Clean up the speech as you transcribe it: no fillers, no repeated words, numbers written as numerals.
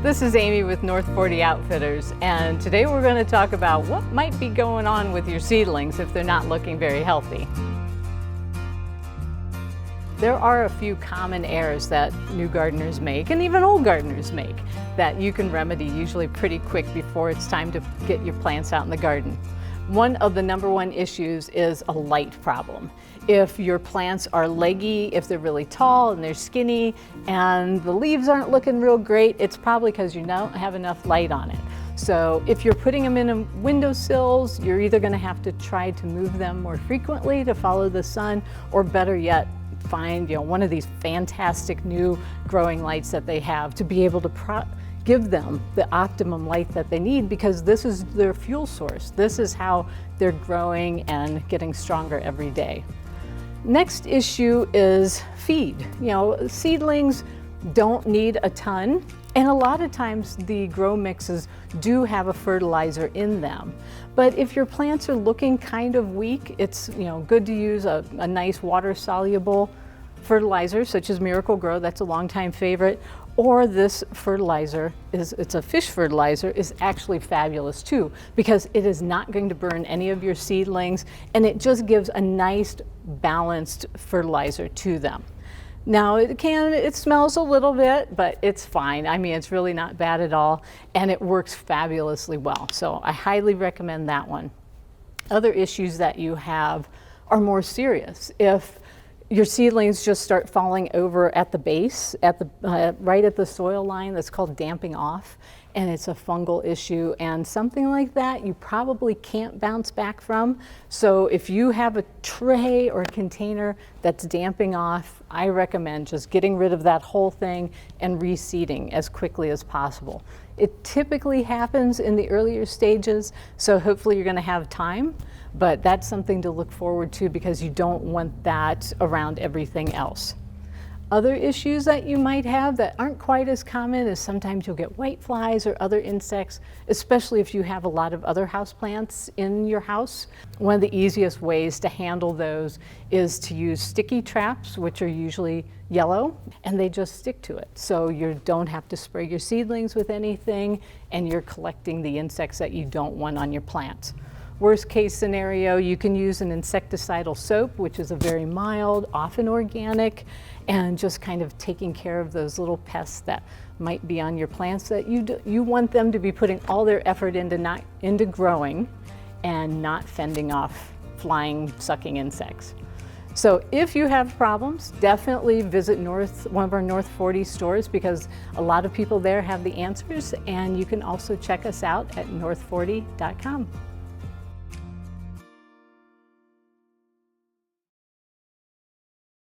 This is Amy with North 40 Outfitters, and today we're going to talk about what might be going on with your seedlings if they're not looking very healthy. There are a few common errors that new gardeners make, and even old gardeners make, that you can remedy usually pretty quick before it's time to get your plants out in the garden. One of the #1 issues is a light problem. If your plants are leggy, if they're really tall and they're skinny and the leaves aren't looking real great, it's probably because you don't have enough light on it. So if you're putting them in windowsills, you're either going to have to try to move them more frequently to follow the sun, or better yet, find one of these fantastic new growing lights that they have to be able to give them the optimum light that they need, because this is their fuel source. This is how they're growing and getting stronger every day. Next issue is feed. Seedlings don't need a ton, and a lot of times the grow mixes do have a fertilizer in them. But if your plants are looking kind of weak, it's good to use a nice water-soluble fertilizer such as Miracle Grow. That's a longtime favorite. Or this fertilizer, it's a fish fertilizer, is actually fabulous too, because it is not going to burn any of your seedlings, and it just gives a nice balanced fertilizer to them. Now it smells a little bit, but it's fine. I mean, it's really not bad at all, and it works fabulously well. So I highly recommend that one. Other issues that you have are more serious. If your seedlings just start falling over at the base, right at the soil line, that's called damping off, and it's a fungal issue, and something like that you probably can't bounce back from. So if you have a tray or a container that's damping off, I recommend just getting rid of that whole thing and reseeding as quickly as possible. It typically happens in the earlier stages, so hopefully you're going to have time, but that's something to look forward to because you don't want that around everything else. Other issues that you might have that aren't quite as common is sometimes you'll get whiteflies or other insects, especially if you have a lot of other houseplants in your house. One of the easiest ways to handle those is to use sticky traps, which are usually yellow, and they just stick to it. So you don't have to spray your seedlings with anything, and you're collecting the insects that you don't want on your plants. Worst case scenario, you can use an insecticidal soap, which is a very mild, often organic, and just kind of taking care of those little pests that might be on your plants that you want them to be putting all their effort into growing and not fending off flying, sucking insects. So if you have problems, definitely visit one of our North 40 stores, because a lot of people there have the answers, and you can also check us out at north40.com.